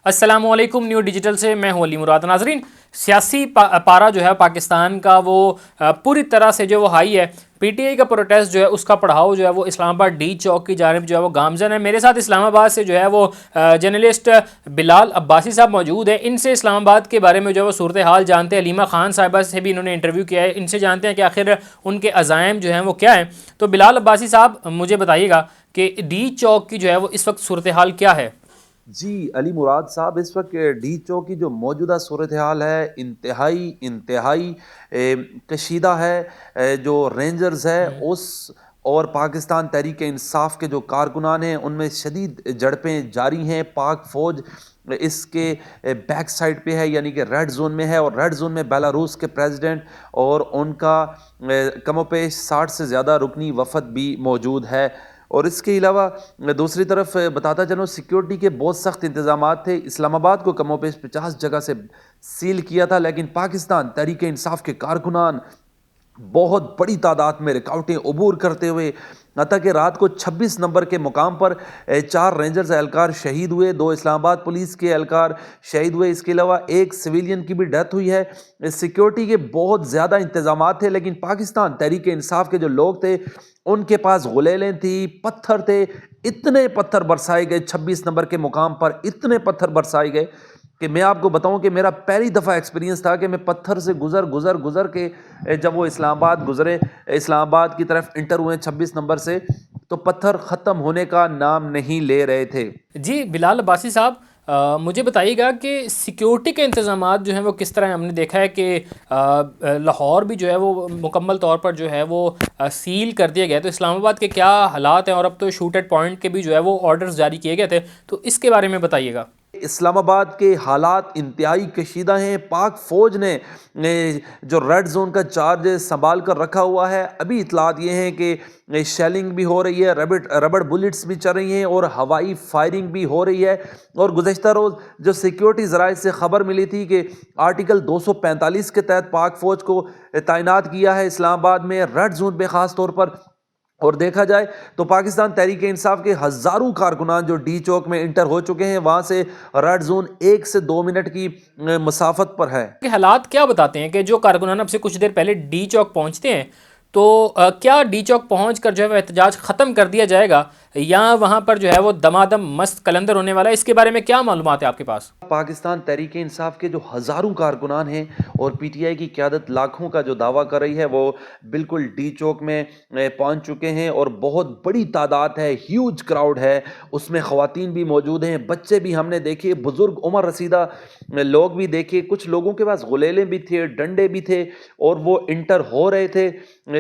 अस्सलाम वालेकुम। New digital से मैं हूं अली मुराद। नाजरीन, सियासी पारा जो है पाकिस्तान का वो पूरी तरह से जो वो हाई है। पीटीआई का प्रोटेस्ट जो है उसका पड़ाव जो है वो इस्लामाबाद डी चौक की जानिब जो है वो गामजन है। मेरे साथ इस्लामाबाद से जो है वो जर्नलिस्ट बिलाल अब्बासी साहब मौजूद है। इनसे इस्लामाबाद के बारे में जो है वो सूरत हाल जानते हैं। अलीमा खान साहिबा से भी इन्होंने इंटरव्यू किया है, इनसे जानते हैं कि आखिर उनके अज़ाइम जो हैं वो क्या हैं। तो बिलाल अब्बासी साहब, मुझे बताइएगा कि डी चौक की जो है वो इस वक्त सूरत हाल क्या है। जी अली मुराद साहब, इस वक्त डी चौक की जो मौजूदा सूरत हाल है इंतहाई इंतहाई कशीदा है। जो रेंजर्स है उस और पाकिस्तान तहरीक इंसाफ के जो कारकुनान हैं उनमें शदीद झड़पें जारी हैं। पाक फ़ौज इसके बैक साइड पे है, यानी कि रेड जोन में है, और रेड जोन में बेलारूस के प्रेसिडेंट और उनका कमोपेश 60 से ज़्यादा रुकनी वफद भी मौजूद है। और इसके अलावा दूसरी तरफ बताता चलूँ, सिक्योरिटी के बहुत सख्त इंतजामात थे। इस्लामाबाद को कमोपेश 50 जगह से सील किया था, लेकिन पाकिस्तान तहरीक इंसाफ के कारकुनान बहुत बड़ी तादाद में रुकावटें अबूर करते हुए, हत्ता कि रात को 26 नंबर के मुकाम पर 4 रेंजर्स एहलकार शहीद हुए, 2 इस्लामाबाद पुलिस के एहलकार शहीद हुए। इसके अलावा एक सिविलियन की भी डेथ हुई है। सिक्योरिटी के बहुत ज़्यादा इंतजामात थे, लेकिन पाकिस्तान तहरीक इंसाफ के जो लोग थे उनके पास गुलेलें थी, पत्थर थे। इतने पत्थर बरसाए गए 26 नंबर के मुकाम पर, इतने पत्थर बरसाए गए कि मैं आपको बताऊं कि मेरा पहली दफ़ा एक्सपीरियंस था कि मैं पत्थर से गुज़र के जब वो इस्लामाबाद गुज़रे, इस्लामाबाद की तरफ इंटर हुए 26 नंबर से, तो पत्थर ख़त्म होने का नाम नहीं ले रहे थे। जी बिलाल अब्बासी साहब, मुझे बताइएगा कि सिक्योरिटी के इंतज़ामात जो हैं वो किस तरह हैं। हमने देखा है कि लाहौर भी जो है वो मुकम्मल तौर पर जो है वो सील कर दिया गया। तो इस्लामाबाद के क्या हालात हैं, और अब तो शूट एट पॉइंट के भी जो है वो ऑर्डर्स जारी किए गए थे, तो इसके बारे में बताइएगा। इस्लामाबाद के हालात इंतहाई कशीदा हैं। पाक फ़ौज ने जो रेड जोन का चार्ज संभाल कर रखा हुआ है। अभी इतलात ये हैं कि शेलिंग भी हो रही है, रबड़ बुलेट्स भी चल रही हैं, और हवाई फायरिंग भी हो रही है। और गुज़श्ता रोज़ जो सिक्योरिटी ज़राए से ख़बर मिली थी कि आर्टिकल 245 के तहत पाक फ़ौज को तैनात किया है इस्लामाबाद में रेड जोन पे ख़ास तौर पर। और देखा जाए तो पाकिस्तान तहरीक इंसाफ के हज़ारों कारकुनान जो डी चौक में इंटर हो चुके हैं, वहाँ से रेड जोन 1 से 2 मिनट की मसाफत पर है। कि हालात क्या बताते हैं कि जो कारकुनान अब से कुछ देर पहले डी चौक पहुंचते हैं, तो क्या डी चौक पहुंच कर जो है वह एहतजाज ख़त्म कर दिया जाएगा, या वहां पर जो है वो दमादम मस्त कलंदर होने वाला है? इसके बारे में क्या मालूमात है आपके पास? पाकिस्तान तहरीक इंसाफ के जो हज़ारों कारकुनान हैं और पीटीआई की क़यादत लाखों का जो दावा कर रही है, वो बिल्कुल डी चौक में पहुंच चुके हैं, और बहुत बड़ी तादाद है, ह्यूज क्राउड है। उसमें ख़वातीन भी मौजूद हैं, बच्चे भी हमने देखे, बुज़ुर्ग उम्र रसीदा लोग भी देखे। कुछ लोगों के पास गुलेलें भी थे, डंडे भी थे, और वो इंटर हो रहे थे।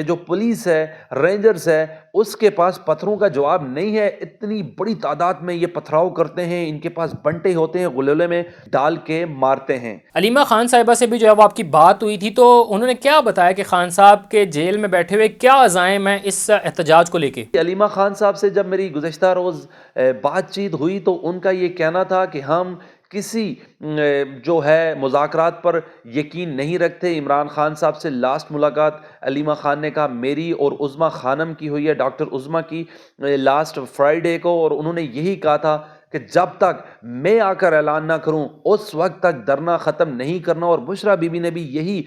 जो पुलिस है, रेंजर्स है, उसके पास पत्थरों का जवाब नहीं है। इतनी बड़ी तादाद में ये पथराव करते हैं, इनके पास बंटे होते हैं, गुलेले में डाल के मारते हैं। अलीमा खान साहिबा से भी जो है वो आपकी बात हुई थी, तो उन्होंने क्या बताया कि खान साहब के जेल में बैठे हुए क्या अज़ाइम है इस एहतजाज को लेके? अलीमा खान साहब से जब मेरी गुज़श्ता रोज़ बातचीत हुई, तो उनका ये कहना था कि हम किसी जो है मुज़ाकरात पर यकीन नहीं रखते। इमरान खान साहब से लास्ट मुलाकात अलीमा खान ने कहा मेरी और उज़्मा खानम की हुई है, डॉक्टर उज़्मा की, लास्ट फ्राइडे को, और उन्होंने यही कहा था कि जब तक मैं आकर ऐलान ना करूं उस वक्त तक धरना ख़त्म नहीं करना। और बुशरा बीबी ने भी यही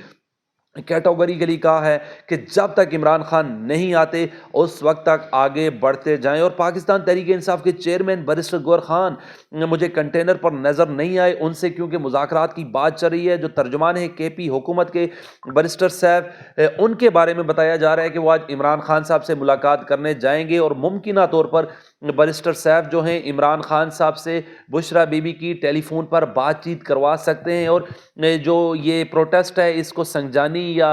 कैटेगरिकली कहा है कि जब तक इमरान खान नहीं आते उस वक्त तक आगे बढ़ते जाएं। और पाकिस्तान तहरीक इंसाफ के चेयरमैन बैरिस्टर गौहर खान मुझे कंटेनर पर नज़र नहीं आए उनसे, क्योंकि मुज़ाकरात की बात चल रही है। जो तर्जुमान है केपी हुकूमत के बैरिस्टर साहब, उनके बारे में बताया जा रहा है कि वो आज इमरान खान साहब से मुलाकात करने जाएंगे, और मुमकिना तौर पर बैरिस्टर साहब जो हैं इमरान खान साहब से बुशरा बीबी की टेलीफोन पर बातचीत करवा सकते हैं, और जो ये प्रोटेस्ट है इसको संजानी या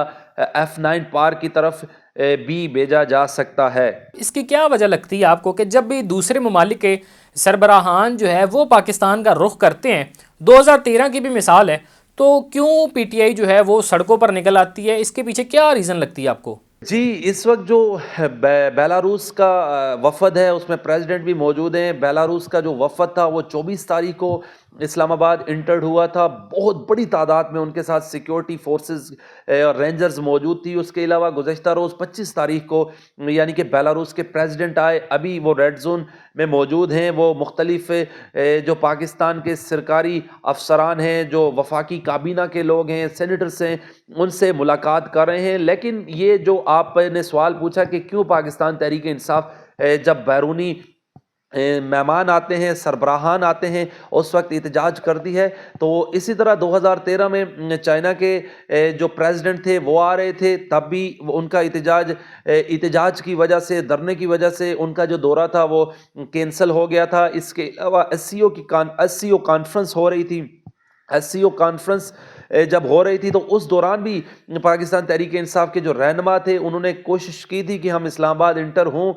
F9 पार की तरफ भी भेजा जा सकता है। इसकी क्या वजह लगती है आपको कि जब भी दूसरे ममालिक के सरबराहान जो है वो पाकिस्तान का रुख करते हैं, 2013 की भी मिसाल है, तो क्यों पीटीआई जो है वो सड़कों पर निकल आती है? इसके पीछे क्या रीज़न लगती है आपको? जी, इस वक्त जो बेलारूस का वफ़द है उसमें प्रेसिडेंट भी मौजूद हैं। बेलारूस का जो वफ़द था वो 24 तारीख को اسلام آباد انٹرڈ ہوا تھا. بہت بڑی تعداد میں ان کے ساتھ سیکیورٹی فورسز اور رینجرز موجود تھی. اس کے علاوہ گزشتہ روز 25 تاریخ کو یعنی کہ بیلاروس کے پریزیڈنٹ آئے, ابھی وہ ریڈ زون میں موجود ہیں. وہ مختلف جو پاکستان کے سرکاری افسران ہیں, جو وفاقی کابینہ کے لوگ ہیں, سینیٹرز ہیں, ان سے ملاقات کر رہے ہیں. لیکن یہ جو آپ نے سوال پوچھا کہ کیوں پاکستان تحریک انصاف جب بیرونی مہمان آتے ہیں, سربراہان آتے ہیں, اس وقت احتجاج کرتی ہے, تو اسی طرح 2013 میں چائنا کے جو پریزیڈنٹ تھے وہ آ رہے تھے, تب بھی ان کا احتجاج کی وجہ سے, دھرنے کی وجہ سے ان کا جو دورہ تھا وہ کینسل ہو گیا تھا. اس کے علاوہ ایس سی او کانفرنس ہو رہی تھی. ایس سی او کانفرنس جب ہو رہی تھی تو اس دوران بھی پاکستان تحریک انصاف کے جو رہنما تھے انہوں نے کوشش کی تھی کہ ہم اسلام آباد انٹر ہوں,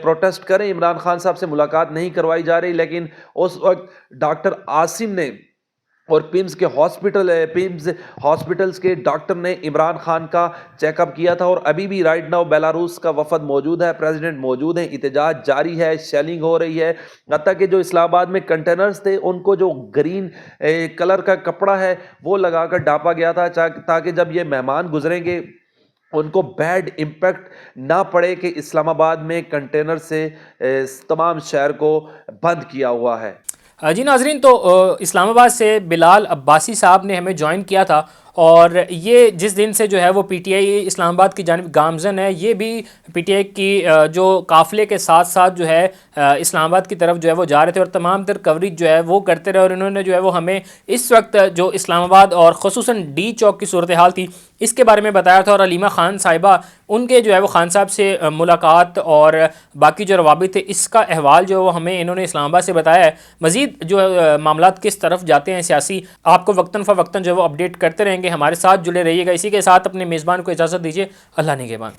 پروٹیسٹ کریں. عمران خان صاحب سے ملاقات نہیں کروائی جا رہی, لیکن اس وقت ڈاکٹر عاصم نے اور پیمز ہاسپٹلز کے ڈاکٹر نے عمران خان کا چیک اپ کیا تھا. اور ابھی بھی رائٹ ناؤ بیلاروس کا وفد موجود ہے, پریزیڈنٹ موجود ہیں, احتجاج جاری ہے, شیلنگ ہو رہی ہے. حتیٰ کہ جو اسلام آباد میں کنٹینرز تھے ان کو جو گرین کلر کا کپڑا ہے وہ لگا کر ڈھانپا گیا تھا تاکہ جب یہ مہمان گزریں گے ان کو بیڈ امپیکٹ نہ پڑے کہ اسلام آباد میں کنٹینر سے تمام شہر کو بند کیا ہوا ہے. جی ناظرین, تو اسلام آباد سے بلال عباسی صاحب نے ہمیں جوائن کیا تھا, اور یہ جس دن سے جو ہے وہ پی ٹی آئی اسلام آباد کی جانب گامزن ہے. یہ بھی پی ٹی آئی کی جو قافلے کے ساتھ ساتھ جو ہے اسلام آباد کی طرف جو ہے وہ جا رہے تھے, اور تمام تر کوریج جو ہے وہ کرتے رہے. اور انہوں نے جو ہے وہ ہمیں اس وقت جو اسلام آباد اور خصوصاً ڈی چوک کی صورتحال تھی اس کے بارے میں بتایا تھا. اور علیمہ خان صاحبہ, ان کے جو ہے وہ خان صاحب سے ملاقات اور باقی جو روابط تھے اس کا احوال جو ہے وہ ہمیں انہوں نے اسلام آباد سے بتایا ہے. مزید جو معاملات کس طرف جاتے ہیں سیاسی, آپ کو وقتاً فوقتاً جو ہے وہ اپڈیٹ کرتے رہیں گے. ہمارے ساتھ جڑے رہیے گا. اسی کے ساتھ اپنے میزبان کو اجازت دیجیے. اللہ نگہبان.